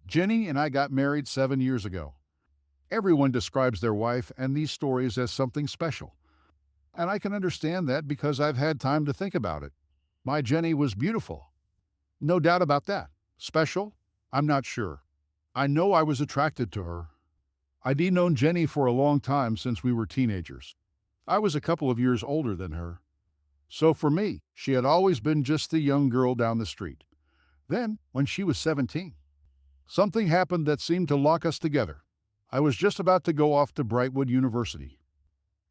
Jenny and I got married 7 years ago. Everyone describes their wife and these stories as something special. And I can understand that because I've had time to think about it. My Jenny was beautiful. No doubt about that. Special? I'm not sure. I know I was attracted to her. I'd known Jenny for a long time since we were teenagers. I was a couple of years older than her. So for me, she had always been just the young girl down the street. Then, when she was 17, something happened that seemed to lock us together. I was just about to go off to Brightwood University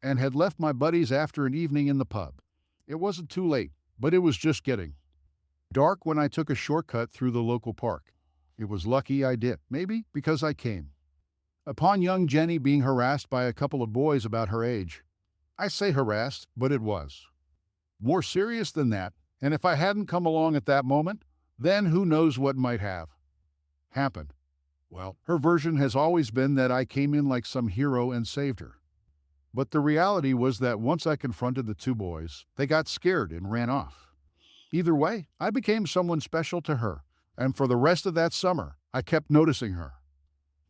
and had left my buddies after an evening in the pub. It wasn't too late, but it was just getting dark when I took a shortcut through the local park. It was lucky I did, maybe because I came upon young Jenny being harassed by a couple of boys about her age. I say harassed, but it was more serious than that, and if I hadn't come along at that moment, then who knows what might have happened. Well, her version has always been that I came in like some hero and saved her. But the reality was that once I confronted the two boys, they got scared and ran off. Either way, I became someone special to her, and for the rest of that summer, I kept noticing her.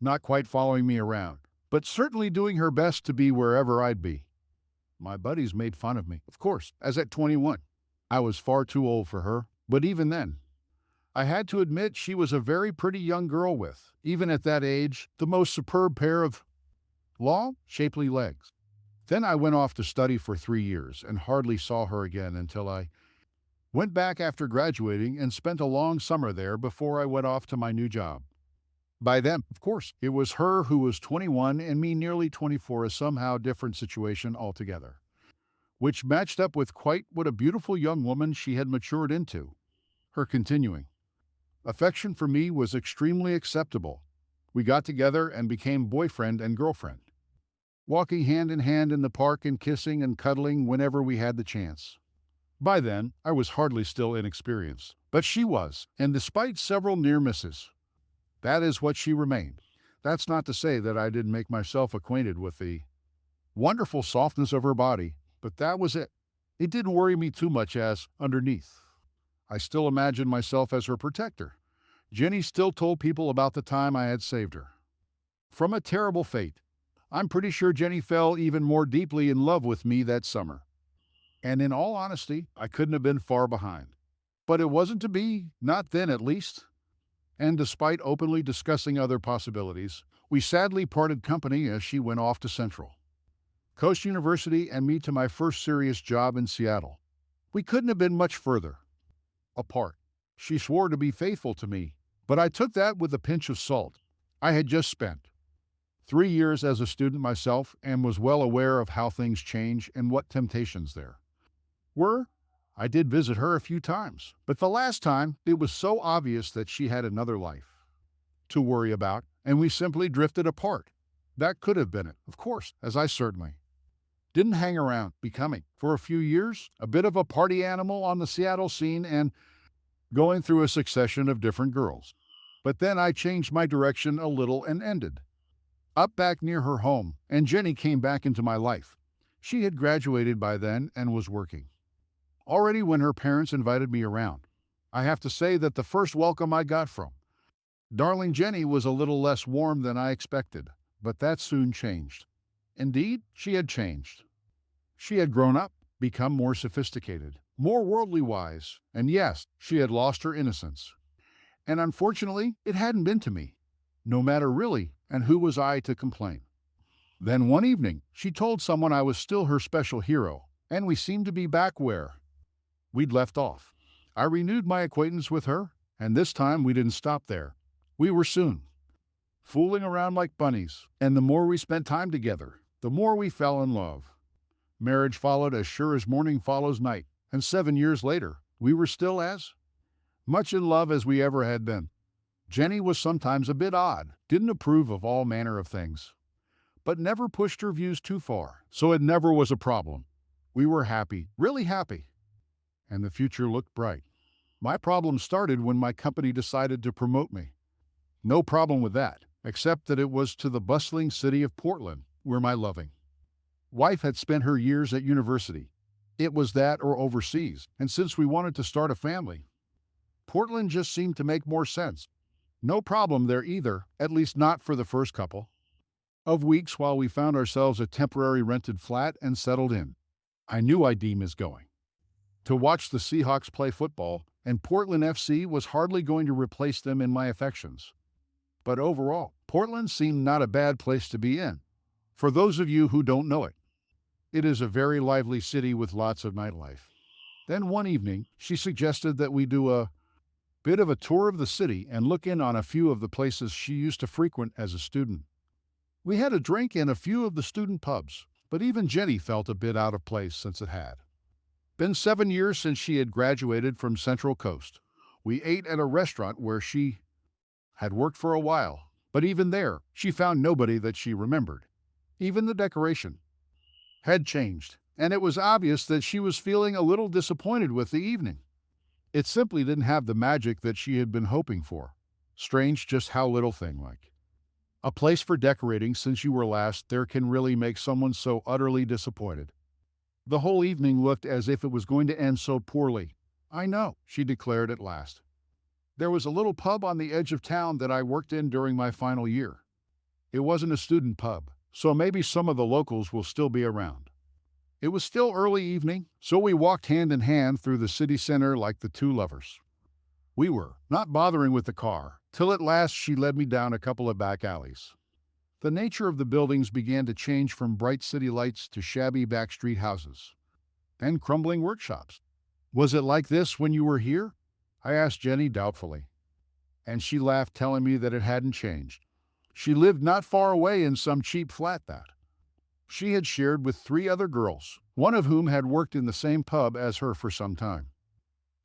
Not quite following me around, but certainly doing her best to be wherever I'd be. My buddies made fun of me, of course, as at 21. I was far too old for her, but even then, I had to admit she was a very pretty young girl with, even at that age, the most superb pair of long, shapely legs. Then I went off to study for 3 years and hardly saw her again until I went back after graduating and spent a long summer there before I went off to my new job. By then, of course, it was her who was 21 and me nearly 24, a somehow different situation altogether, which matched up with quite what a beautiful young woman she had matured into. Her continuing affection for me was extremely acceptable. We got together and became boyfriend and girlfriend, walking hand in hand in the park and kissing and cuddling whenever we had the chance. By then, I was hardly still inexperienced, but she was, and despite several near misses, that is what she remained. That's not to say that I didn't make myself acquainted with the wonderful softness of her body, but that was it. It didn't worry me too much as, underneath, I still imagined myself as her protector. Jenny still told people about the time I had saved her from a terrible fate. I'm pretty sure Jenny fell even more deeply in love with me that summer. And in all honesty, I couldn't have been far behind. But it wasn't to be, not then at least. And despite openly discussing other possibilities, we sadly parted company as she went off to Central Coast University and me to my first serious job in Seattle. We couldn't have been much further apart. She swore to be faithful to me, but I took that with a pinch of salt. I had just spent 3 years as a student myself and was well aware of how things change and what temptations there were. I did visit her a few times, but the last time it was so obvious that she had another life to worry about, and we simply drifted apart. That could have been it, of course, as I certainly didn't hang around, becoming, for a few years, a bit of a party animal on the Seattle scene and going through a succession of different girls. But then I changed my direction a little and ended up back near her home, and Jenny came back into my life. She had graduated by then and was working already when her parents invited me around. I have to say that the first welcome I got from darling Jenny was a little less warm than I expected, but that soon changed. Indeed, she had changed. She had grown up, become more sophisticated, more worldly wise, and yes, she had lost her innocence. And unfortunately, it hadn't been to me. No matter really, and who was I to complain? Then one evening, she told someone I was still her special hero, and we seemed to be back where we'd left off. I renewed my acquaintance with her, and this time we didn't stop there. We were soon fooling around like bunnies, and the more we spent time together, the more we fell in love. Marriage followed as sure as morning follows night, and 7 years later, we were still as much in love as we ever had been. Jenny was sometimes a bit odd, didn't approve of all manner of things, but never pushed her views too far, so it never was a problem. We were happy, really happy, and the future looked bright. My problem started when my company decided to promote me. No problem with that, except that it was to the bustling city of Portland, where my loving wife had spent her years at university. It was that or overseas, and since we wanted to start a family, Portland just seemed to make more sense. No problem there either, at least not for the first couple of weeks while we found ourselves a temporary rented flat and settled in. I knew I'd miss going to watch the Seahawks play football, and Portland FC was hardly going to replace them in my affections. But overall, Portland seemed not a bad place to be in. For those of you who don't know it, it is a very lively city with lots of nightlife. Then one evening, she suggested that we do a bit of a tour of the city and look in on a few of the places she used to frequent as a student. We had a drink in a few of the student pubs, but even Jenny felt a bit out of place since it had been 7 years since she had graduated from Central Coast. We ate at a restaurant where she had worked for a while, but even there, she found nobody that she remembered. Even the decoration had changed, and it was obvious that she was feeling a little disappointed with the evening. It simply didn't have the magic that she had been hoping for. Strange just how little thing like a place for decorating since you were last there can really make someone so utterly disappointed. The whole evening looked as if it was going to end so poorly. I know, she declared at last. There was a little pub on the edge of town that I worked in during my final year. It wasn't a student pub, so maybe some of the locals will still be around. It was still early evening, so we walked hand in hand through the city center like the two lovers. We were not bothering with the car, till at last she led me down a couple of back alleys. The nature of the buildings began to change from bright city lights to shabby backstreet houses and crumbling workshops. Was it like this when you were here? I asked Jenny doubtfully, and she laughed, telling me that it hadn't changed. She lived not far away in some cheap flat that she had shared with 3 other girls, one of whom had worked in the same pub as her for some time.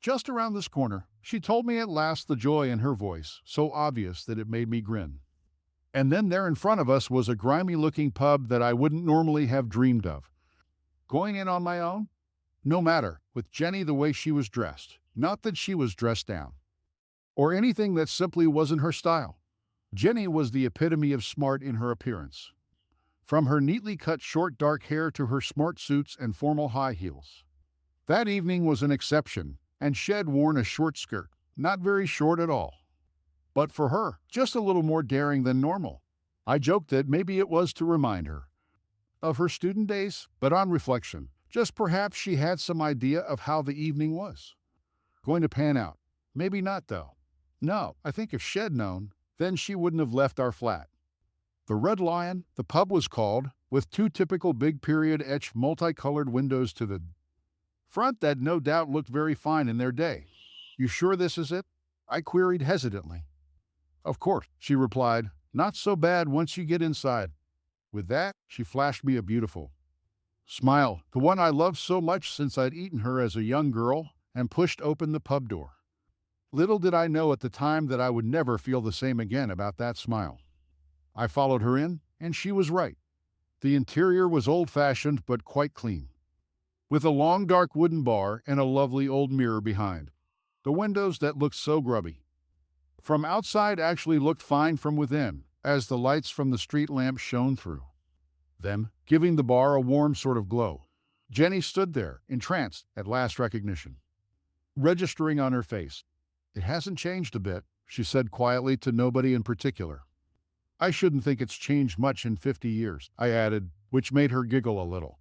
Just around this corner, she told me at last, the joy in her voice so obvious that it made me grin. And then there in front of us was a grimy-looking pub that I wouldn't normally have dreamed of. Going in on my own? No matter, with Jenny the way she was dressed. Not that she was dressed down, or anything that simply wasn't her style. Jenny was the epitome of smart in her appearance. From her neatly cut short dark hair to her smart suits and formal high heels. That evening was an exception, and she had worn a short skirt, not very short at all. But for her, just a little more daring than normal. I joked that maybe it was to remind her of her student days, but on reflection, just perhaps she had some idea of how the evening was going to pan out. Maybe not, though. No, I think if she'd known, then she wouldn't have left our flat. The Red Lion, the pub was called, with 2 typical big period etched multicolored windows to the front that no doubt looked very fine in their day. You sure this is it? I queried hesitantly. Of course, she replied, not so bad once you get inside. With that, she flashed me a beautiful smile, the one I loved so much since I'd eaten her as a young girl, and pushed open the pub door. Little did I know at the time that I would never feel the same again about that smile. I followed her in, and she was right. The interior was old-fashioned but quite clean, with a long dark wooden bar and a lovely old mirror behind. The windows that looked so grubby from outside actually looked fine from within, as the lights from the street lamp shone through them, giving the bar a warm sort of glow. Jenny stood there, entranced at last recognition registering on her face. It hasn't changed a bit, she said quietly to nobody in particular. I shouldn't think it's changed much in 50 years, I added, which made her giggle a little,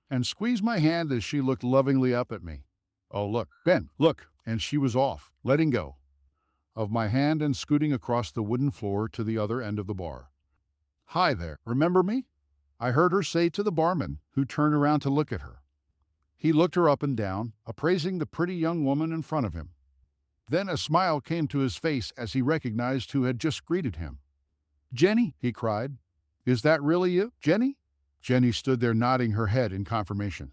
and squeezed my hand as she looked lovingly up at me. Oh, look, Ben, look, and she was off, letting go of my hand and scooting across the wooden floor to the other end of the bar. Hi there, remember me? I heard her say to the barman, who turned around to look at her. He looked her up and down, appraising the pretty young woman in front of him. Then a smile came to his face as he recognized who had just greeted him. Jenny, he cried. Is that really you, Jenny? Jenny stood there nodding her head in confirmation,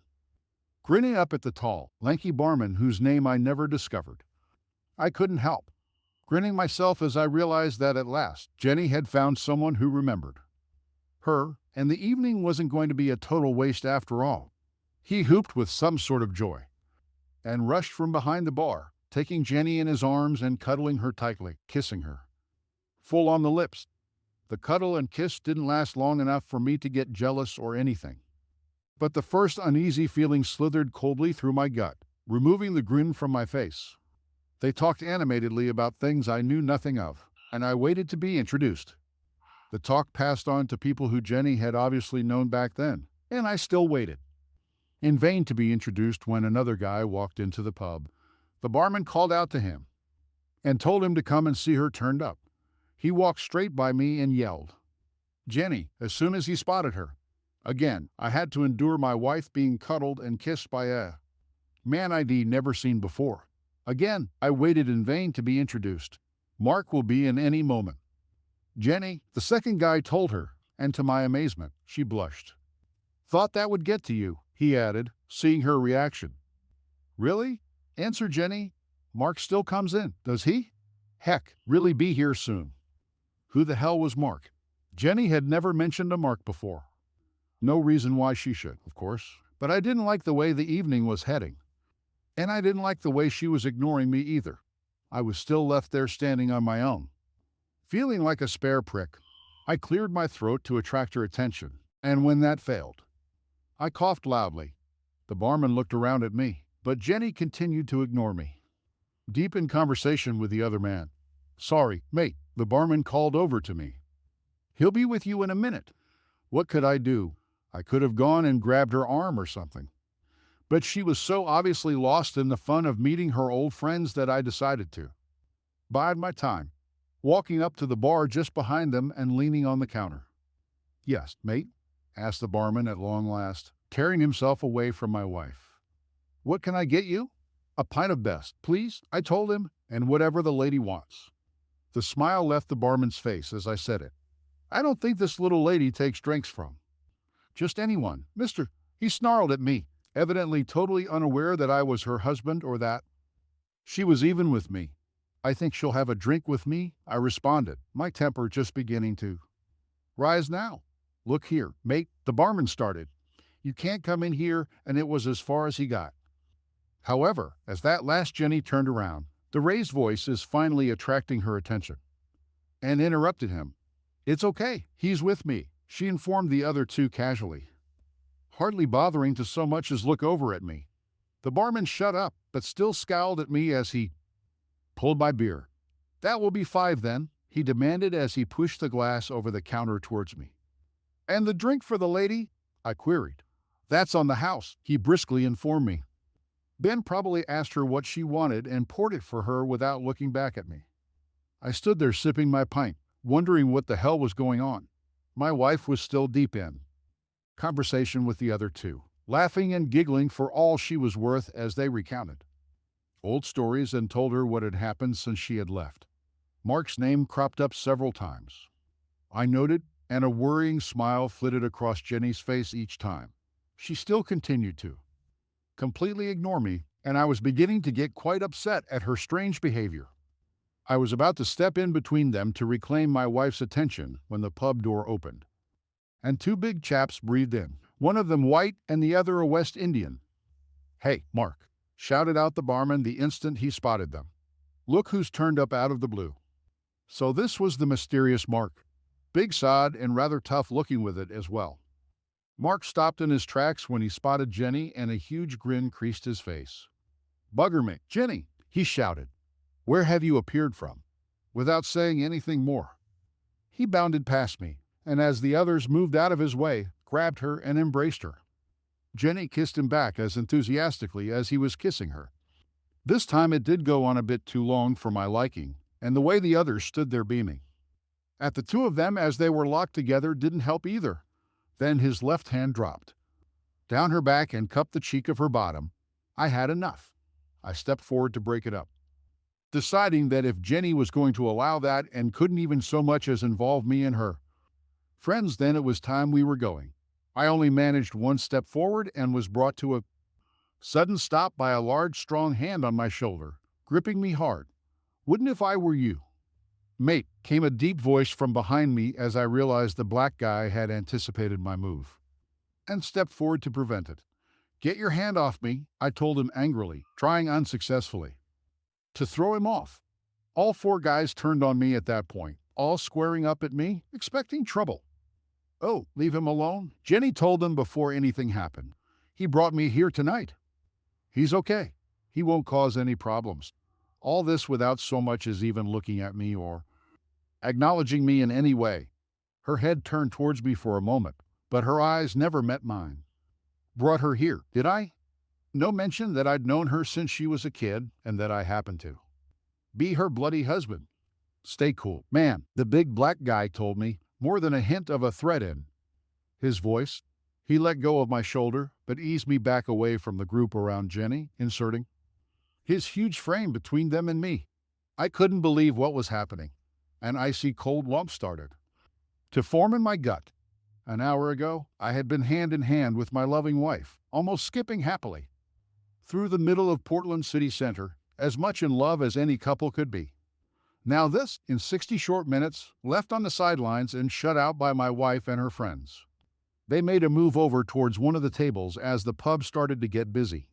grinning up at the tall, lanky barman whose name I never discovered. I couldn't help grinning myself as I realized that at last Jenny had found someone who remembered her, and the evening wasn't going to be a total waste after all. He whooped with some sort of joy and rushed from behind the bar, taking Jenny in his arms and cuddling her tightly, kissing her full on the lips. The cuddle and kiss didn't last long enough for me to get jealous or anything. But the first uneasy feeling slithered coldly through my gut, removing the grin from my face. They talked animatedly about things I knew nothing of, and I waited to be introduced. The talk passed on to people who Jenny had obviously known back then, and I still waited. In vain to be introduced when another guy walked into the pub. The barman called out to him and told him to come and see her turned up. He walked straight by me and yelled, "Jenny," as soon as he spotted her. Again, I had to endure my wife being cuddled and kissed by a man I'd never seen before. Again, I waited in vain to be introduced. "Mark will be in any moment." "Jenny," the second guy told her, and to my amazement, she blushed. "Thought that would get to you," he added, seeing her reaction. "Really?" answered Jenny. "Mark still comes in, does he? Heck, really be here soon." Who the hell was Mark? Jenny had never mentioned a Mark before. No reason why she should, of course, but I didn't like the way the evening was heading. And I didn't like the way she was ignoring me either. I was still left there standing on my own. Feeling like a spare prick, I cleared my throat to attract her attention, and when that failed, I coughed loudly. The barman looked around at me, but Jenny continued to ignore me. Deep in conversation with the other man. "Sorry, mate," the barman called over to me. "He'll be with you in a minute." What could I do? I could have gone and grabbed her arm or something. But she was so obviously lost in the fun of meeting her old friends that I decided to bide my time, walking up to the bar just behind them and leaning on the counter. "Yes, mate?" asked the barman at long last, tearing himself away from my wife. "What can I get you?" "A pint of best, please," I told him, "and whatever the lady wants." The smile left the barman's face as I said it. "I don't think this little lady takes drinks from just anyone, mister." He snarled at me, evidently totally unaware that I was her husband or that she was even with me. "I think she'll have a drink with me," I responded, my temper just beginning to rise now. "Look here, mate," the barman started. "You can't come in here," and it was as far as he got. However, as that last Jenny turned around, the raised voice is finally attracting her attention, and interrupted him. "It's okay, he's with me," she informed the other two casually, hardly bothering to so much as look over at me. The barman shut up, but still scowled at me as he pulled my beer. "That will be 5 then," he demanded as he pushed the glass over the counter towards me. "And the drink for the lady?" I queried. "That's on the house," he briskly informed me. Ben probably asked her what she wanted and poured it for her without looking back at me. I stood there sipping my pint, wondering what the hell was going on. My wife was still deep in conversation with the other two, laughing and giggling for all she was worth as they recounted old stories and told her what had happened since she had left. Mark's name cropped up several times. I noted, and a worrying smile flitted across Jenny's face each time. She still continued to completely ignore me, and I was beginning to get quite upset at her strange behavior. I was about to step in between them to reclaim my wife's attention when the pub door opened, and 2 big chaps breathed in, one of them white and the other a West Indian. "Hey, Mark," shouted out the barman the instant he spotted them. "Look who's turned up out of the blue." So this was the mysterious Mark. Big sod and rather tough looking with it as well. Mark stopped in his tracks when he spotted Jenny, and a huge grin creased his face. "Bugger me, Jenny," he shouted. "Where have you appeared from?" Without saying anything more, he bounded past me, and as the others moved out of his way, grabbed her and embraced her. Jenny kissed him back as enthusiastically as he was kissing her. This time it did go on a bit too long for my liking, and the way the others stood there beaming at the two of them as they were locked together didn't help either. Then his left hand dropped down her back and cupped the cheek of her bottom. I had enough. I stepped forward to break it up, deciding that if Jenny was going to allow that and couldn't even so much as involve me and her friends, then it was time we were going. I only managed one step forward and was brought to a sudden stop by a large, strong hand on my shoulder, gripping me hard. "Wouldn't if I were you." "Mate," came a deep voice from behind me as I realized the black guy had anticipated my move and stepped forward to prevent it. "Get your hand off me," I told him angrily, trying unsuccessfully to throw him off. All 4 guys turned on me at that point, all squaring up at me, expecting trouble. "Oh, leave him alone," Jenny told them before anything happened. "He brought me here tonight. He's okay. He won't cause any problems." All this without so much as even looking at me or acknowledging me in any way. Her head turned towards me for a moment, but her eyes never met mine. Brought her here, did I? No mention that I'd known her since she was a kid and that I happened to be her bloody husband. Stay cool, man, the big black guy told me, more than a hint of a threat in his voice. He let go of my shoulder, but eased me back away from the group around Jenny, inserting his huge frame between them and me. I couldn't believe what was happening. An icy cold lump started to form in my gut. An hour ago, I had been hand in hand with my loving wife, almost skipping happily through the middle of Portland city center, as much in love as any couple could be. Now this, in 60 short minutes, left on the sidelines and shut out by my wife and her friends. They made a move over towards one of the tables as the pub started to get busy.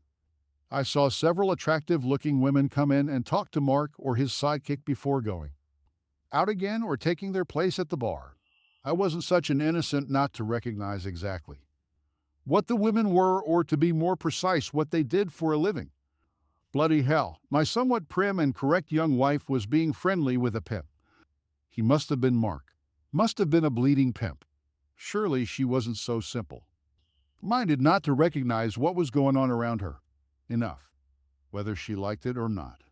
I saw several attractive-looking women come in and talk to Mark or his sidekick before going out again or taking their place at the bar. I wasn't such an innocent not to recognize exactly what the women were, or to be more precise, what they did for a living. Bloody hell, my somewhat prim and correct young wife was being friendly with a pimp. He must have been Mark. Must have been a bleeding pimp. Surely she wasn't so simple minded not to recognize what was going on around her. Enough, whether she liked it or not.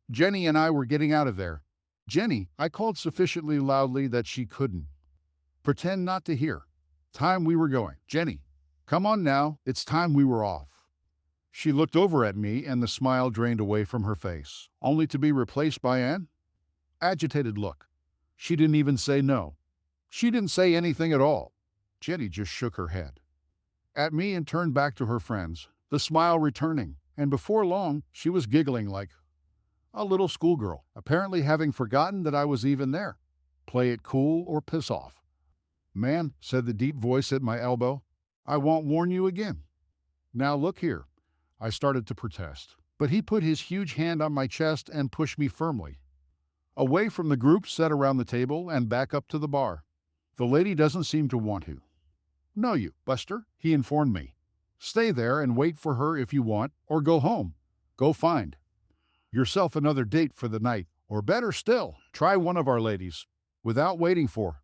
Jenny and I were getting out of there. Jenny, I called sufficiently loudly that she couldn't pretend not to hear. Time we were going. Jenny, come on now, it's time we were off. She looked over at me and the smile drained away from her face, only to be replaced by an agitated look. She didn't even say no. She didn't say anything at all. Jenny just shook her head at me and turned back to her friends, the smile returning, and before long, she was giggling like a little schoolgirl, apparently having forgotten that I was even there. Play it cool or piss off. Man, said the deep voice at my elbow, I won't warn you again. Now look here. I started to protest, but he put his huge hand on my chest and pushed me firmly away from the group set around the table and back up to the bar. The lady doesn't seem to want to. No, you, Buster, he informed me. Stay there and wait for her if you want, or go home. Go find yourself another date for the night, or better still, try one of our ladies. Without waiting for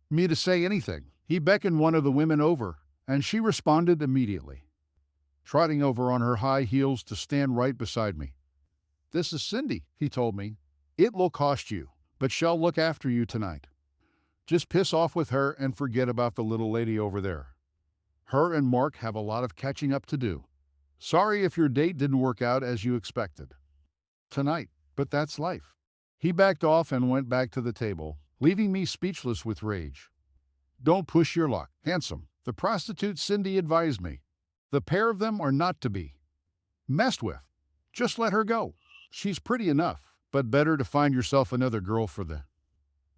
me to say anything, he beckoned one of the women over, and she responded immediately, trotting over on her high heels to stand right beside me. This is Cindy, he told me. It will cost you, but she'll look after you tonight. Just piss off with her and forget about the little lady over there. Her and Mark have a lot of catching up to do. Sorry if your date didn't work out as you expected tonight, but that's life. He backed off and went back to the table, leaving me speechless with rage. Don't push your luck, handsome, the prostitute Cindy advised me. The pair of them are not to be messed with. Just let her go. She's pretty enough, but better to find yourself another girl for the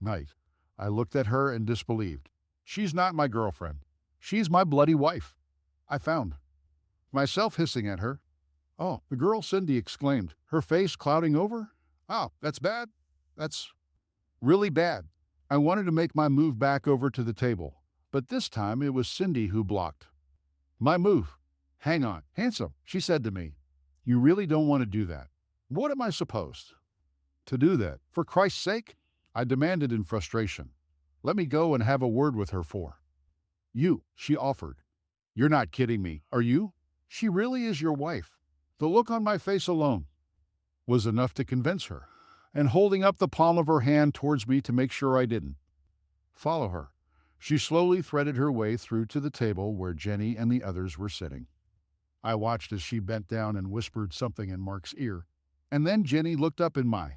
night. I looked at her and disbelieved. She's not my girlfriend. She's my bloody wife. I found myself hissing at her. Oh, the girl, Cindy exclaimed, her face clouding over. Oh, that's bad. That's really bad. I wanted to make my move back over to the table, but this time it was Cindy who blocked my move. Hang on, handsome, she said to me. You really don't want to do that. What am I supposed to do that? For Christ's sake? I demanded in frustration. Let me go and have a word with her for you, she offered. You're not kidding me, are you? She really is your wife. The look on my face alone was enough to convince her, and holding up the palm of her hand towards me to make sure I didn't follow her, she slowly threaded her way through to the table where Jenny and the others were sitting. I watched as she bent down and whispered something in Mark's ear, and then Jenny looked up in my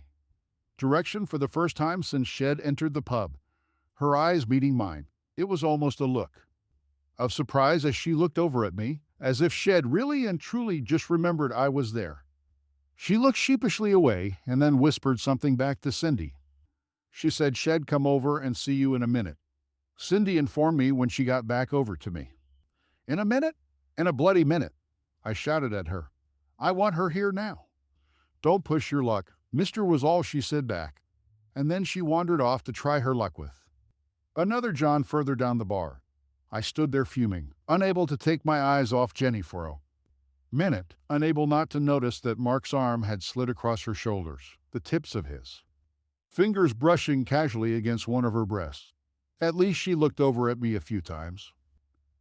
direction for the first time since Shed entered the pub, her eyes meeting mine. It was almost a look of surprise as she looked over at me, as if Shed really and truly just remembered I was there. She looked sheepishly away and then whispered something back to Cindy. She said, Shed, come over and see you in a minute. Cindy informed me when she got back over to me. In a minute? In a bloody minute, I shouted at her. I want her here now. Don't push your luck, mister, was all she said back, and then she wandered off to try her luck with another John further down the bar. I stood there fuming, unable to take my eyes off Jenny for a minute, unable not to notice that Mark's arm had slid across her shoulders, the tips of his fingers brushing casually against one of her breasts. At least she looked over at me a few times,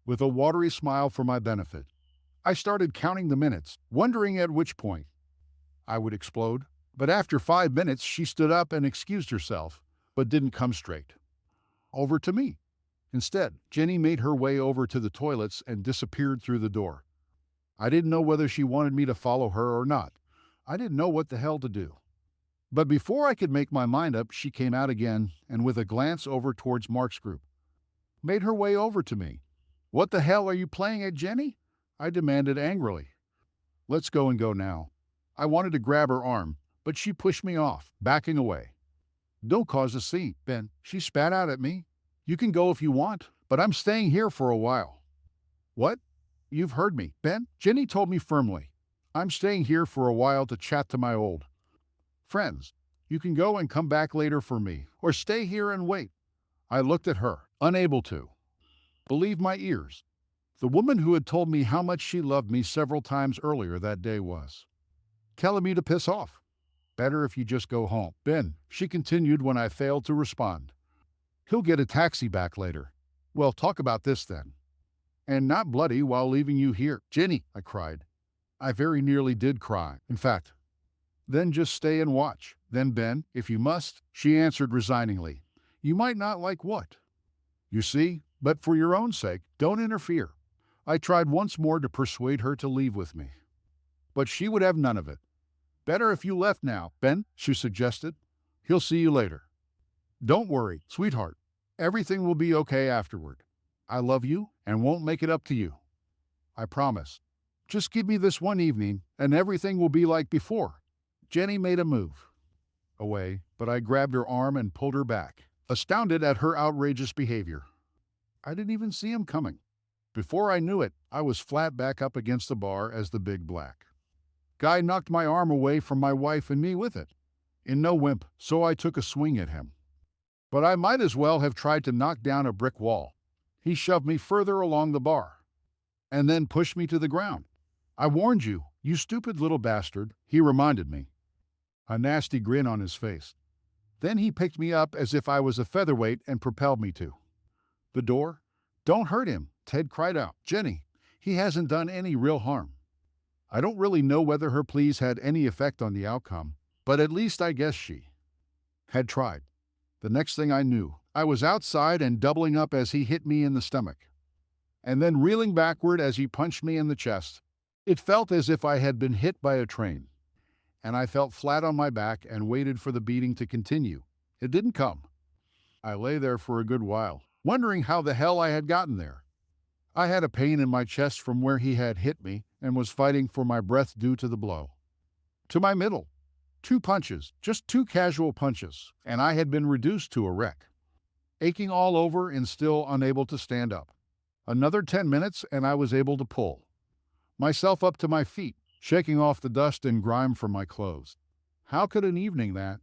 with a watery smile for my benefit. I started counting the minutes, wondering at which point I would explode. But after 5 minutes, she stood up and excused herself, but didn't come straight over to me. Instead, Jenny made her way over to the toilets and disappeared through the door. I didn't know whether she wanted me to follow her or not. I didn't know what the hell to do. But before I could make my mind up, she came out again and, with a glance over towards Mark's group, made her way over to me. "What the hell are you playing at, Jenny?" I demanded angrily. "Let's go and go now." I wanted to grab her arm, but she pushed me off, backing away. "Don't cause a scene, Ben," she spat out at me. "You can go if you want, but I'm staying here for a while." "What? You've heard me, Ben," Jenny told me firmly. "I'm staying here for a while to chat to my old friends. You can go and come back later for me, or stay here and wait." I looked at her, unable to believe my ears. The woman who had told me how much she loved me several times earlier that day was telling me to piss off. "Better if you just go home, Ben," she continued when I failed to respond. "He'll get a taxi back later." "Well, talk about this then." "And not bloody while leaving you here." "Jenny," I cried. I very nearly did cry, in fact. "Then just stay and watch." "Then, Ben, if you must," she answered resigningly. "You might not like what you see, but for your own sake, don't interfere." I tried once more to persuade her to leave with me, but she would have none of it. "Better if you left now, Ben," she suggested. "He'll see you later." "Don't worry, sweetheart. Everything will be okay afterward. I love you and won't make it up to you. I promise. Just give me this one evening and everything will be like before." Jenny made a move away, but I grabbed her arm and pulled her back, astounded at her outrageous behavior. I didn't even see him coming. Before I knew it, I was flat back up against the bar as the big black guy knocked my arm away from my wife and me with it. In no wimp, so I took a swing at him. But I might as well have tried to knock down a brick wall. He shoved me further along the bar, and then pushed me to the ground. "I warned you, you stupid little bastard," he reminded me, a nasty grin on his face. Then he picked me up as if I was a featherweight and propelled me to the door. "Don't hurt him," Ted cried out. "Jenny, he hasn't done any real harm." I don't really know whether her pleas had any effect on the outcome, but at least I guess she had tried. The next thing I knew, I was outside and doubling up as he hit me in the stomach, and then reeling backward as he punched me in the chest. It felt as if I had been hit by a train, and I felt flat on my back and waited for the beating to continue. It didn't come. I lay there for a good while, wondering how the hell I had gotten there. I had a pain in my chest from where he had hit me and was fighting for my breath due to the blow to my middle. 2 punches, just 2 casual punches, and I had been reduced to a wreck, aching all over and still unable to stand up. Another 10 minutes and I was able to pull myself up to my feet, shaking off the dust and grime from my clothes. How could an evening that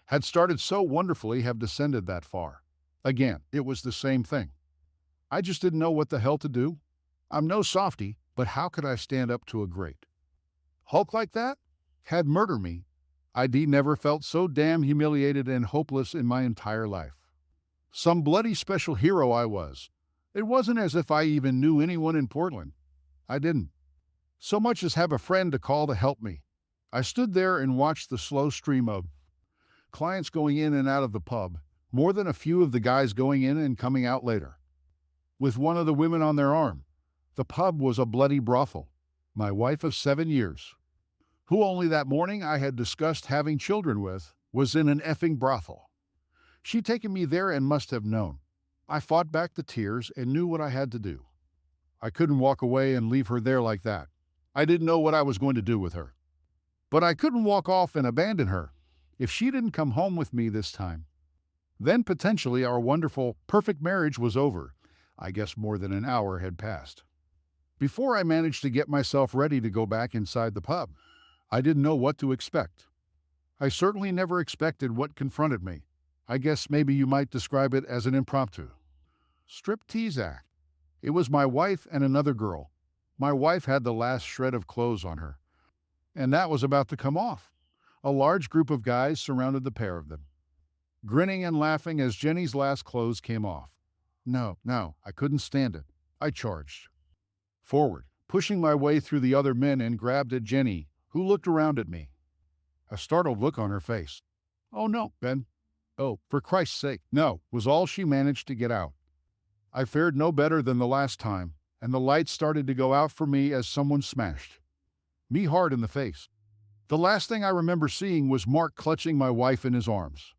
had started so wonderfully have descended that far? Again, it was the same thing. I just didn't know what the hell to do. I'm no softy, but how could I stand up to a great Hulk like that? Had murder me. I'd never felt so damn humiliated and hopeless in my entire life. Some bloody special hero I was. It wasn't as if I even knew anyone in Portland. I didn't so much as have a friend to call to help me. I stood there and watched the slow stream of clients going in and out of the pub, more than a few of the guys going in and coming out later, with one of the women on their arm. The pub was a bloody brothel. My wife of 7 years, who only that morning I had discussed having children with, was in an effing brothel. She'd taken me there and must have known. I fought back the tears and knew what I had to do. I couldn't walk away and leave her there like that. I didn't know what I was going to do with her. But I couldn't walk off and abandon her. If she didn't come home with me this time, then potentially our wonderful, perfect marriage was over. I guess more than an hour had passed before I managed to get myself ready to go back inside the pub. I didn't know what to expect. I certainly never expected what confronted me. I guess maybe you might describe it as an impromptu striptease act. It was my wife and another girl. My wife had the last shred of clothes on her, and that was about to come off. A large group of guys surrounded the pair of them. grinning and laughing as Jenny's last clothes came off. No, no, I couldn't stand it. I charged forward, pushing my way through the other men and grabbed at Jenny, who looked around at me, a startled look on her face. "Oh no, Ben. Oh, for Christ's sake, no," was all she managed to get out. I fared no better than the last time, and the lights started to go out for me as someone smashed me hard in the face. The last thing I remember seeing was Mark clutching my wife in his arms.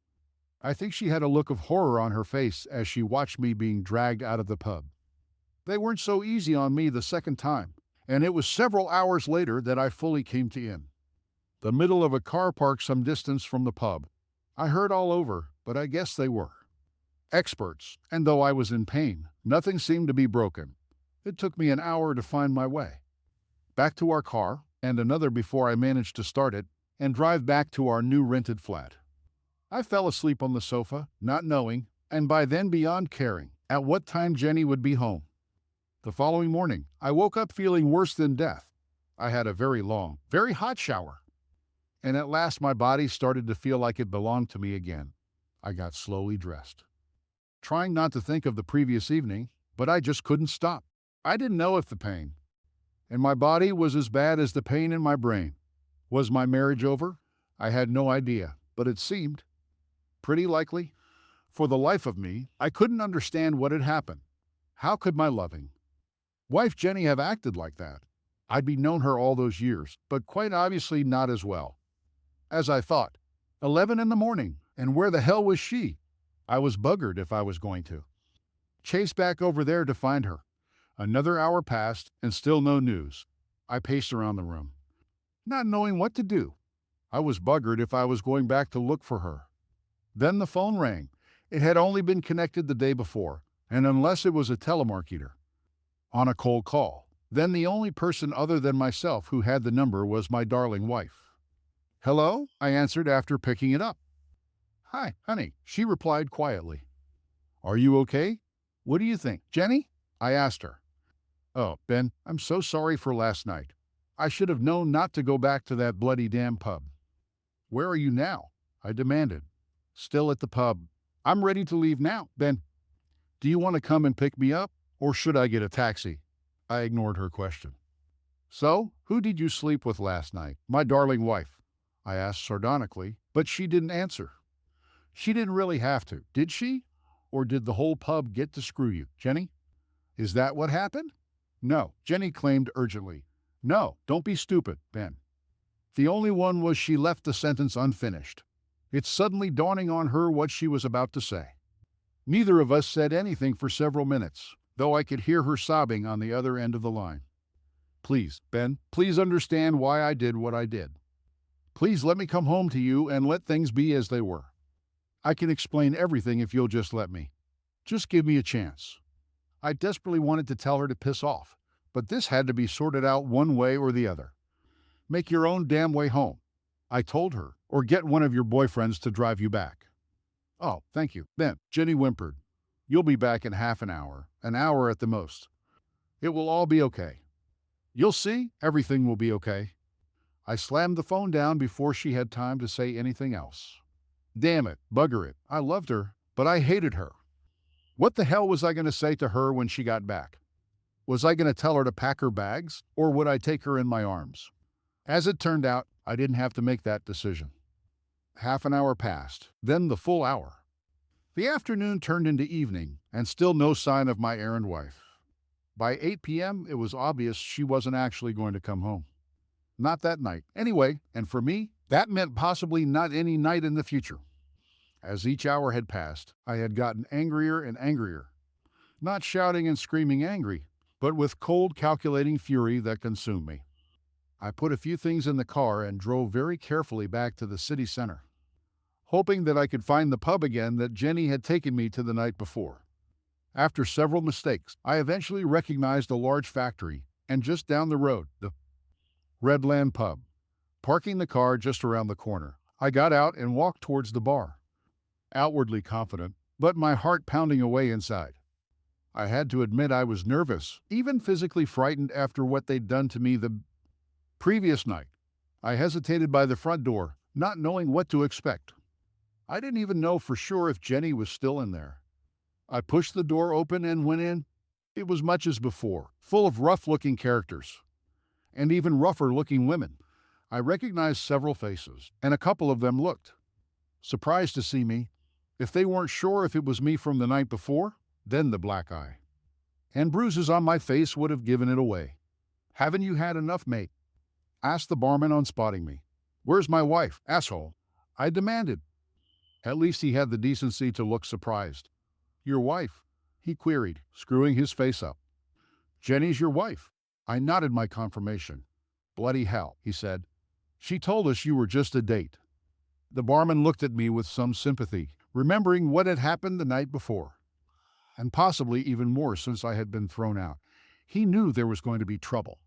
I think she had a look of horror on her face as she watched me being dragged out of the pub. They weren't so easy on me the second time, and it was several hours later that I fully came to in the middle of a car park some distance from the pub. I heard all over, but I guess they were experts, and though I was in pain, nothing seemed to be broken. It took me an hour to find my way back to our car, and another before I managed to start it and drive back to our new rented flat. I fell asleep on the sofa, not knowing, and by then beyond caring, at what time Jenny would be home. The following morning, I woke up feeling worse than death. I had a very long, very hot shower, and at last my body started to feel like it belonged to me again. I got slowly dressed, trying not to think of the previous evening, but I just couldn't stop. I didn't know if the pain in my body was as bad as the pain in my brain. Was my marriage over? I had no idea, but it seemed pretty likely. For the life of me, I couldn't understand what had happened. How could my loving wife Jenny have acted like that? I'd be known her all those years, but quite obviously not as well as I thought. 11 in the morning, and where the hell was she? I was buggered if I was going to chase back over there to find her. Another hour passed, and still no news. I paced around the room, not knowing what to do. I was buggered if I was going back to look for her. Then the phone rang. It had only been connected the day before, and unless it was a telemarketer on a cold call, then the only person other than myself who had the number was my darling wife. "Hello?" I answered after picking it up. "Hi, honey," she replied quietly. "Are you okay? What do you think, Jenny?" I asked her. "Oh, Ben, I'm so sorry for last night. I should have known not to go back to that bloody damn pub." "Where are you now?" I demanded. "Still at the pub. I'm ready to leave now, Ben. Do you want to come and pick me up, or should I get a taxi?" I ignored her question. "So, who did you sleep with last night, my darling wife?" I asked sardonically, but she didn't answer. She didn't really have to, did she? Or did the whole pub get to screw you, Jenny? Is that what happened? "No," Jenny claimed urgently. "No, don't be stupid, Ben." The only one was she left the sentence unfinished. It's suddenly dawning on her what she was about to say. Neither of us said anything for several minutes, though I could hear her sobbing on the other end of the line. "Please, Ben, please understand why I did what I did. Please let me come home to you and let things be as they were. I can explain everything if you'll just let me. Just give me a chance." I desperately wanted to tell her to piss off, but this had to be sorted out one way or the other. "Make your own damn way home," I told her, "or get one of your boyfriends to drive you back." "Oh, thank you, Ben," Jenny whimpered. "You'll be back in half an hour at the most. It will all be okay. You'll see, everything will be okay." I slammed the phone down before she had time to say anything else. Damn it, bugger it, I loved her, but I hated her. What the hell was I going to say to her when she got back? Was I going to tell her to pack her bags, or would I take her in my arms? As it turned out, I didn't have to make that decision. Half an hour passed, then the full hour. The afternoon turned into evening, and still no sign of my errand wife. By 8 p.m., it was obvious she wasn't actually going to come home. Not that night, anyway, and for me, that meant possibly not any night in the future. As each hour had passed, I had gotten angrier and angrier. Not shouting and screaming angry, but with cold, calculating fury that consumed me. I put a few things in the car and drove very carefully back to the city center, hoping that I could find the pub again that Jenny had taken me to the night before. After several mistakes, I eventually recognized a large factory, and just down the road, the Redland Pub. Parking the car just around the corner, I got out and walked towards the bar. Outwardly confident, but my heart pounding away inside. I had to admit I was nervous, even physically frightened after what they'd done to me the previous night. I hesitated by the front door, not knowing what to expect. I didn't even know for sure if Jenny was still in there. I pushed the door open and went in. It was much as before, full of rough-looking characters, and even rougher-looking women. I recognized several faces, and a couple of them looked surprised to see me. If they weren't sure if it was me from the night before, then the black eye and bruises on my face would have given it away. "Haven't you had enough, mate?" asked the barman on spotting me. "Where's my wife, asshole?" I demanded. At least he had the decency to look surprised. "Your wife?" he queried, screwing his face up. "Jenny's your wife." I nodded my confirmation. "Bloody hell," he said. "She told us you were just a date." The barman looked at me with some sympathy, remembering what had happened the night before, and possibly even more since I had been thrown out. He knew there was going to be trouble.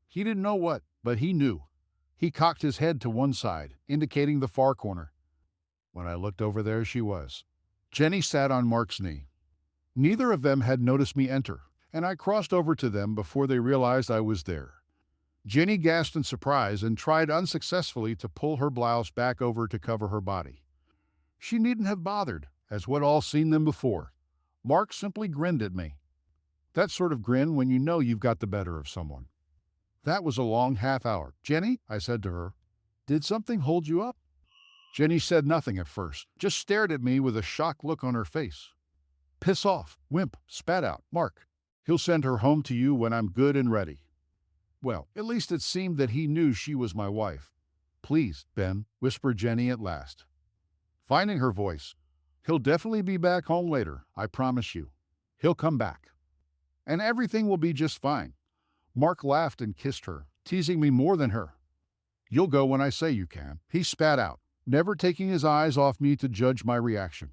He didn't know what, but he knew. He cocked his head to one side, indicating the far corner. When I looked over there, she was. Jenny sat on Mark's knee. Neither of them had noticed me enter, and I crossed over to them before they realized I was there. Jenny gasped in surprise and tried unsuccessfully to pull her blouse back over to cover her body. She needn't have bothered, as we'd all seen them before. Mark simply grinned at me. That sort of grin when you know you've got the better of someone. That was a long half hour. "Jenny," I said to her, "did something hold you up?" Jenny said nothing at first, just stared at me with a shocked look on her face. "Piss off," Wimp spat out. "Mark, he'll send her home to you when I'm good and ready." Well, at least it seemed that he knew she was my wife. "Please, Ben," whispered Jenny at last, finding her voice. "He'll definitely be back home later, I promise you. He'll come back. And everything will be just fine." Mark laughed and kissed her, teasing me more than her. "You'll go when I say you can," he spat out, never taking his eyes off me to judge my reaction.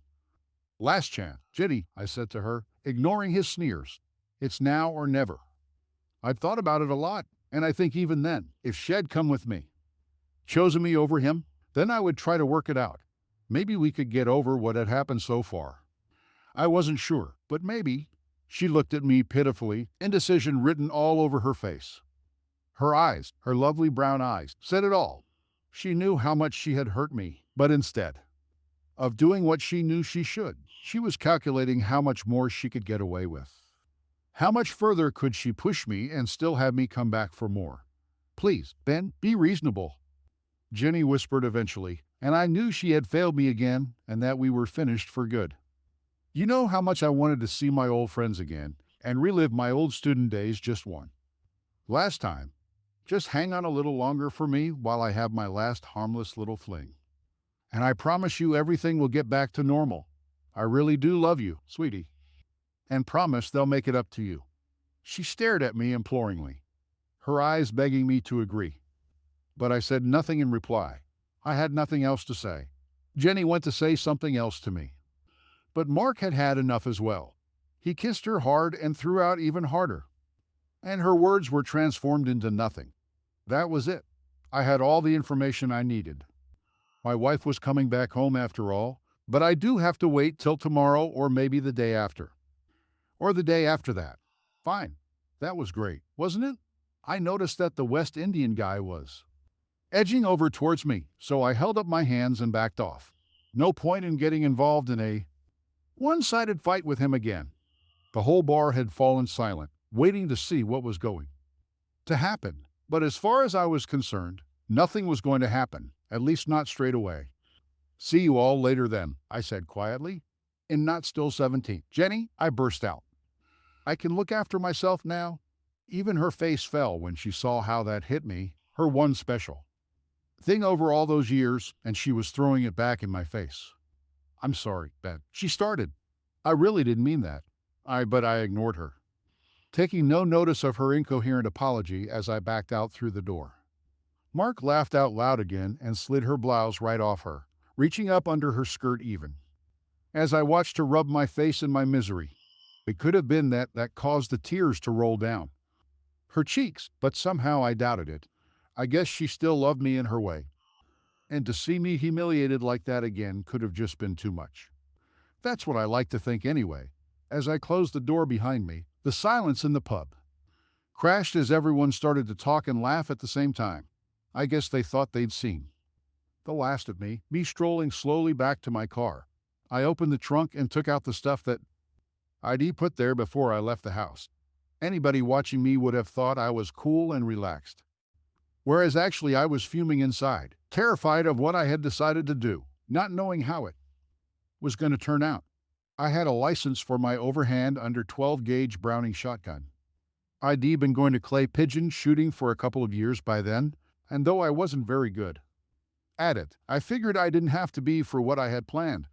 "Last chance, Jenny," I said to her, ignoring his sneers. "It's now or never." I'd thought about it a lot, and I think even then, if Shed come with me, chosen me over him, then I would try to work it out. Maybe we could get over what had happened so far. I wasn't sure, but maybe. She looked at me pitifully, indecision written all over her face. Her eyes, her lovely brown eyes, said it all. She knew how much she had hurt me, but instead of doing what she knew she should, she was calculating how much more she could get away with. How much further could she push me and still have me come back for more? "Please, Ben, be reasonable," Jenny whispered eventually, and I knew she had failed me again and that we were finished for good. "You know how much I wanted to see my old friends again and relive my old student days just one. Last time, just hang on a little longer for me while I have my last harmless little fling. And I promise you everything will get back to normal. I really do love you, sweetie. And promise they'll make it up to you." She stared at me imploringly, her eyes begging me to agree. But I said nothing in reply. I had nothing else to say. Jenny went to say something else to me. But Mark had had enough as well. He kissed her hard and threw out even harder. And her words were transformed into nothing. That was it. I had all the information I needed. My wife was coming back home after all, but I do have to wait till tomorrow or maybe the day after. Or the day after that. Fine. That was great, wasn't it? I noticed that the West Indian guy was edging over towards me, so I held up my hands and backed off. No point in getting involved in a one-sided fight with him again. The whole bar had fallen silent, waiting to see what was going to happen. But as far as I was concerned, nothing was going to happen, at least not straight away. "See you all later then," I said quietly. "In Not Still 17. Jenny," I burst out. "I can look after myself now." Even her face fell when she saw how that hit me, her one special thing over all those years, and she was throwing it back in my face. "I'm sorry, Ben," she started. I really didn't mean that. But I ignored her, taking no notice of her incoherent apology as I backed out through the door. Mark laughed out loud again and slid her blouse right off her, reaching up under her skirt even. As I watched her rub my face in my misery, it could have been that caused the tears to roll down her cheeks, but somehow I doubted it. I guess she still loved me in her way. And to see me humiliated like that again could have just been too much. That's what I like to think anyway. As I closed the door behind me, the silence in the pub crashed as everyone started to talk and laugh at the same time. I guess they thought they'd seen The last of me strolling slowly back to my car. I opened the trunk and took out the stuff that ID put there before I left the house. Anybody watching me would have thought I was cool and relaxed. Whereas actually I was fuming inside, terrified of what I had decided to do, not knowing how it was going to turn out. I had a license for my overhand under 12 gauge Browning shotgun. I'd been going to clay pigeon shooting for a couple of years by then, and though I wasn't very good at it, I figured I didn't have to be for what I had planned.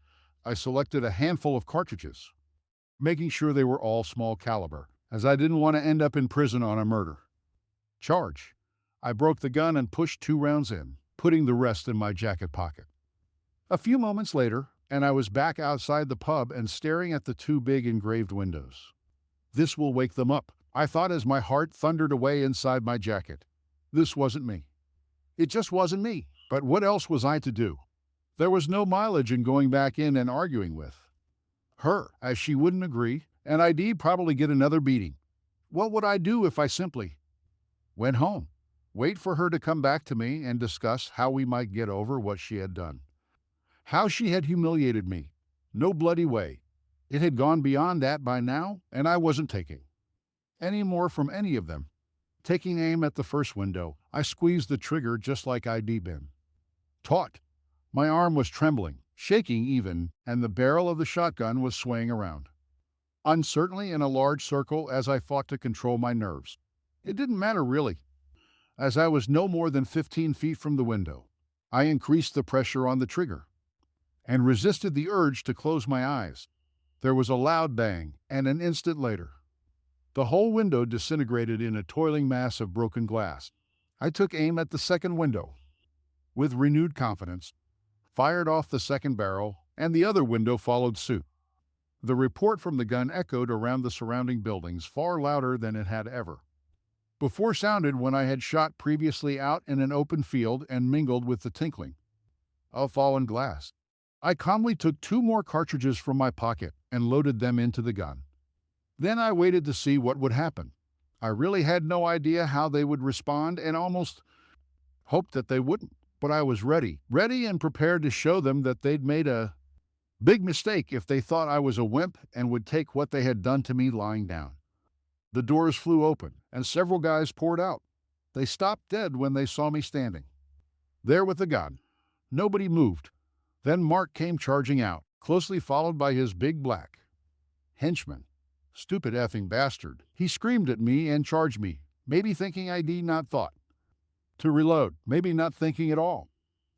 I selected a handful of cartridges, making sure they were all small caliber, as I didn't want to end up in prison on a murder charge. I broke the gun and pushed 2 rounds in, putting the rest in my jacket pocket. A few moments later, and I was back outside the pub and staring at the 2 big engraved windows. This will wake them up, I thought as my heart thundered away inside my jacket. This wasn't me. It just wasn't me. But what else was I to do? There was no mileage in going back in and arguing with her, as she wouldn't agree, and I'd probably get another beating. What would I do if I simply went home? Wait for her to come back to me and discuss how we might get over what she had done. How she had humiliated me. No bloody way. It had gone beyond that by now, and I wasn't taking any more from any of them. Taking aim at the first window, I squeezed the trigger just like I'd been taught. My arm was trembling, shaking even, and the barrel of the shotgun was swaying around uncertainly in a large circle as I fought to control my nerves. It didn't matter really, as I was no more than 15 feet from the window. I increased the pressure on the trigger and resisted the urge to close my eyes. There was a loud bang, and an instant later, the whole window disintegrated in a toiling mass of broken glass. I took aim at the second window. With renewed confidence, fired off the second barrel, and the other window followed suit. The report from the gun echoed around the surrounding buildings far louder than it had ever before sounded when I had shot previously out in an open field and mingled with the tinkling of fallen glass. I calmly took 2 more cartridges from my pocket and loaded them into the gun. Then I waited to see what would happen. I really had no idea how they would respond and almost hoped that they wouldn't. But I was ready and prepared to show them that they'd made a big mistake if they thought I was a wimp and would take what they had done to me lying down. The doors flew open, and several guys poured out. They stopped dead when they saw me standing there with the gun. Nobody moved. Then Mark came charging out, closely followed by his big black henchman. Stupid effing bastard. He screamed at me and charged me, maybe thinking I'd not thought to reload, maybe not thinking at all.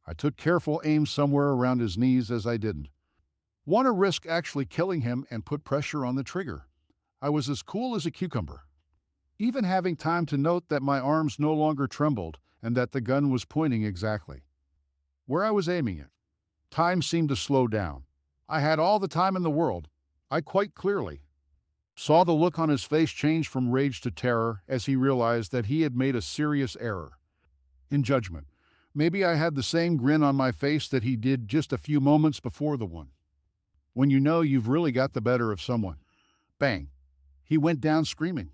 I took careful aim somewhere around his knees as I didn't want to risk actually killing him and put pressure on the trigger. I was as cool as a cucumber, even having time to note that my arms no longer trembled and that the gun was pointing exactly where I was aiming it. Time seemed to slow down. I had all the time in the world. I quite clearly saw the look on his face change from rage to terror as he realized that he had made a serious error in judgment. Maybe I had the same grin on my face that he did just a few moments before the one when you know you've really got the better of someone. Bang. He went down screaming,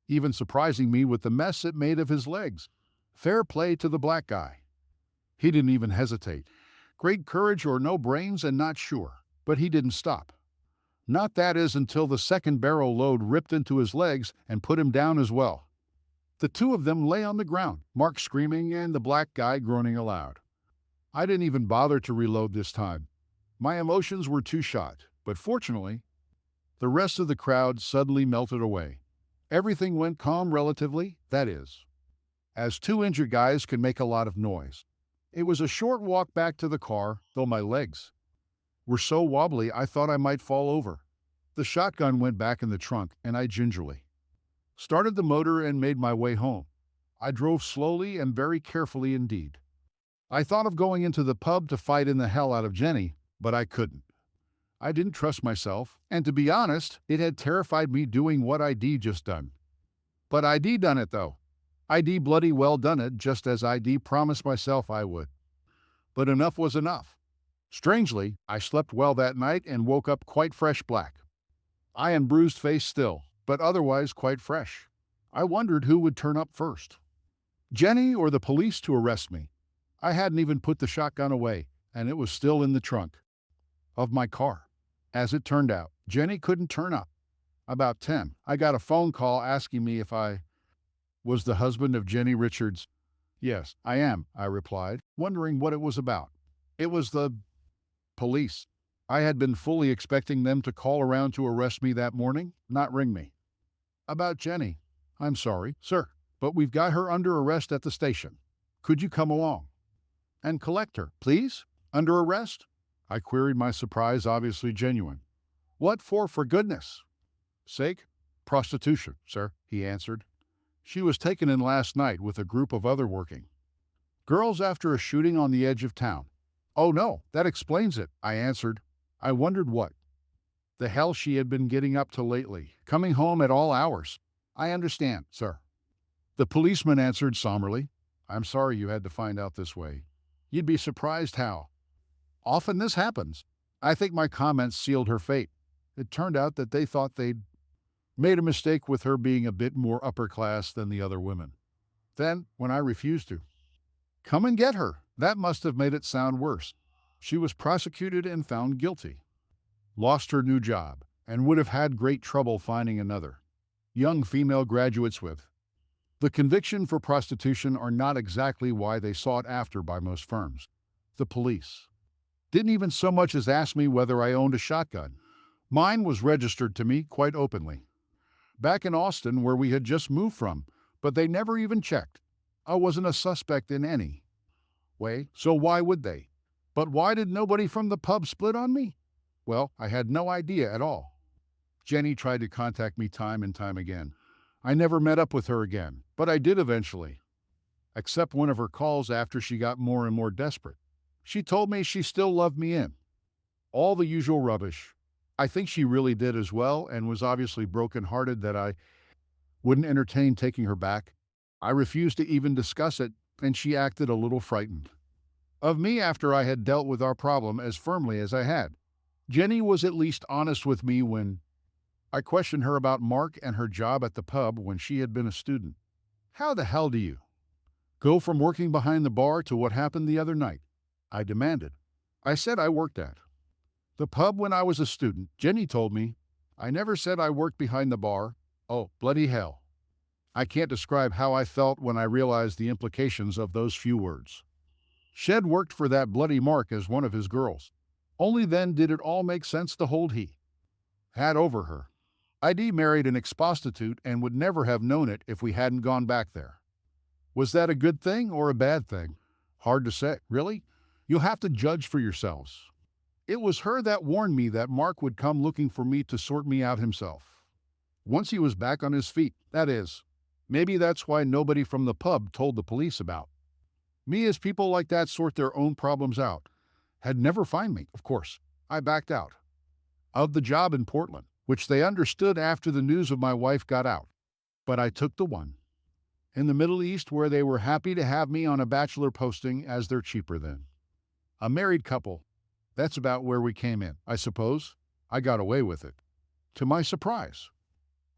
even surprising me with the mess it made of his legs. Fair play to the black guy. He didn't even hesitate. Great courage or no brains and not sure, but he didn't stop. Not that is until the second barrel load ripped into his legs and put him down as well. The 2 of them lay on the ground, Mark screaming and the black guy groaning aloud. I didn't even bother to reload this time. My emotions were too shot, but fortunately, the rest of the crowd suddenly melted away. Everything went calm relatively, that is, as 2 injured guys can make a lot of noise. It was a short walk back to the car, though my legs were so wobbly I thought I might fall over. The shotgun went back in the trunk, and I gingerly started the motor and made my way home. I drove slowly and very carefully indeed. I thought of going into the pub to fight in the hell out of Jenny, but I couldn't. I didn't trust myself, and to be honest, it had terrified me doing what I'd just done. But I'd done it though. I'd bloody well done it, just as I'd promised myself I would. But enough was enough. Strangely, I slept well that night and woke up quite fresh black. I and bruised face still, but otherwise quite fresh. I wondered who would turn up first, Jenny or the police to arrest me. I hadn't even put the shotgun away, and it was still in the trunk of my car. As it turned out, Jenny couldn't turn up. About 10, I got a phone call asking me if I was the husband of Jenny Richards. Yes, I am, I replied, wondering what it was about. It was the police. I had been fully expecting them to call around to arrest me that morning, not ring me. About Jenny. I'm sorry, sir, but we've got her under arrest at the station. Could you come along and collect her, please? Under arrest? I queried, my surprise obviously genuine. What for goodness sake? Prostitution, sir, he answered. She was taken in last night with a group of other working girls after a shooting on the edge of town. Oh no, that explains it, I answered. I wondered what the hell she had been getting up to lately, coming home at all hours. I understand, sir. The policeman answered somberly. I'm sorry you had to find out this way. You'd be surprised how often this happens. I think my comments sealed her fate. It turned out that they thought they'd made a mistake with her being a bit more upper class than the other women. Then, when I refused to come and get her, that must have made it sound worse. She was prosecuted and found guilty, lost her new job, and would have had great trouble finding another young female graduates with. The conviction for prostitution are not exactly why they sought after by most firms. The police didn't even so much as ask me whether I owned a shotgun. Mine was registered to me quite openly, back in Austin where we had just moved from, but they never even checked. I wasn't a suspect in any way, so why would they? But why did nobody from the pub split on me? Well, I had no idea at all. Jenny tried to contact me time and time again. I never met up with her again, but I did eventually accept one of her calls after she got more and more desperate. She told me she still loved me in all the usual rubbish. I think she really did as well and was obviously broken-hearted that I wouldn't entertain taking her back. I refused to even discuss it, and she acted a little frightened of me after I had dealt with our problem as firmly as I had. Jenny was at least honest with me when I questioned her about Mark and her job at the pub when she had been a student. How the hell do you go from working behind the bar to what happened the other night? I demanded. I said I worked at the pub when I was a student. Jenny told me. I never said I worked behind the bar. Oh, bloody hell. I can't describe how I felt when I realized the implications of those few words. Shed worked for that bloody Mark as one of his girls. Only then did it all make sense the hold he had over her. I'd married an ex-prostitute and would never have known it if we hadn't gone back there. Was that a good thing or a bad thing? Hard to say, really. You'll have to judge for yourselves. It was her that warned me that Mark would come looking for me to sort me out himself. Once he was back on his feet, that is. Maybe that's why nobody from the pub told the police about me, as people like that sort their own problems out. Had never find me, of course. I backed out of the job in Portland, which they understood after the news of my wife got out. But I took the one in the Middle East where they were happy to have me on a bachelor posting as they're cheaper then. A married couple. That's about where we came in, I suppose. I got away with it. To my surprise,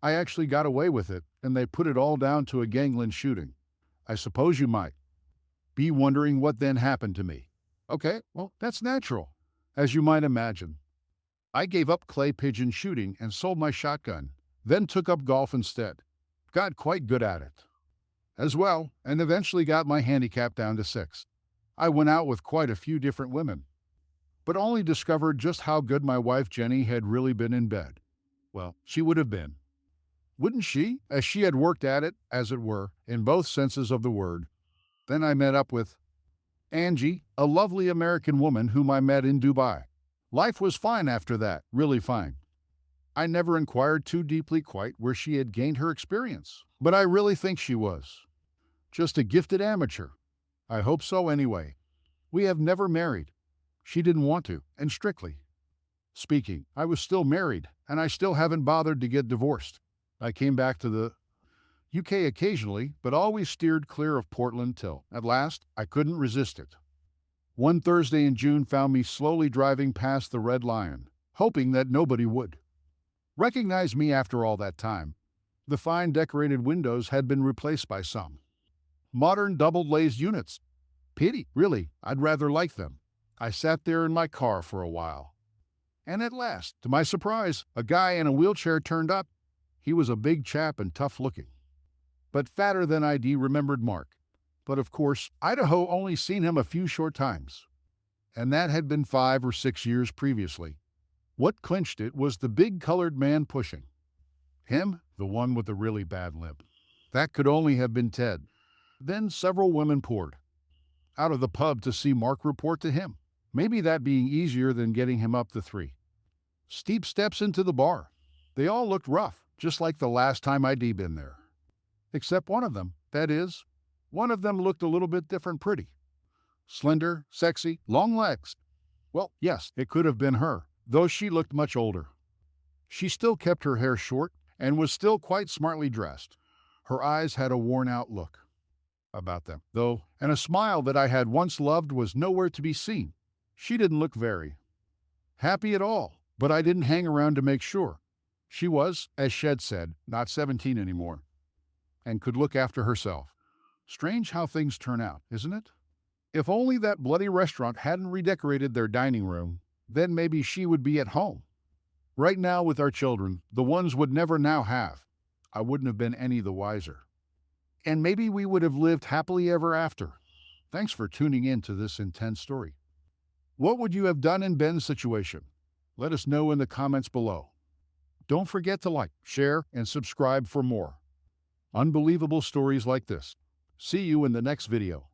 I actually got away with it, and they put it all down to a gangland shooting. I suppose you might be wondering what then happened to me. Okay, well, that's natural, as you might imagine. I gave up clay pigeon shooting and sold my shotgun, then took up golf instead. Got quite good at it as well, and eventually got my handicap down to 6. I went out with quite a few different women, but only discovered just how good my wife Jenny had really been in bed. Well, she would have been, wouldn't she? As she had worked at it, as it were, in both senses of the word. Then I met up with Angie, a lovely American woman whom I met in Dubai. Life was fine after that, really fine. I never inquired too deeply quite where she had gained her experience, but I really think she was just a gifted amateur. I hope so anyway. We have never married. She didn't want to, and strictly speaking, I was still married, and I still haven't bothered to get divorced. I came back to the UK occasionally, but always steered clear of Portland till, at last, I couldn't resist it. One Thursday in June found me slowly driving past the Red Lion, hoping that nobody would recognize me after all that time. The fine decorated windows had been replaced by some modern double-glazed units. Pity, really, I'd rather like them. I sat there in my car for a while. And at last, to my surprise, a guy in a wheelchair turned up. He was a big chap and tough looking, but fatter than ID, remembered Mark. But of course, Idaho only seen him a few short times, and that had been 5 or 6 years previously. What clinched it was the big colored man pushing. Him, the one with the really bad limp. That could only have been Ted. Then several women poured out of the pub to see Mark report to him, maybe that being easier than getting him up the 3 steep steps into the bar. They all looked rough, just like the last time I'd been there. Except one of them, that is, one of them looked a little bit different pretty. Slender, sexy, long legs. Well, yes, it could have been her, though she looked much older. She still kept her hair short and was still quite smartly dressed. Her eyes had a worn-out look about them, though, and a smile that I had once loved was nowhere to be seen. She didn't look very happy at all, but I didn't hang around to make sure. She was, as Shed said, not 17 anymore, and could look after herself. Strange how things turn out, isn't it? If only that bloody restaurant hadn't redecorated their dining room, then maybe she would be at home. Right now with our children, the ones would never now have. I wouldn't have been any the wiser. And maybe we would have lived happily ever after. Thanks for tuning in to this intense story. What would you have done in Ben's situation? Let us know in the comments below. Don't forget to like, share, and subscribe for more unbelievable stories like this. See you in the next video.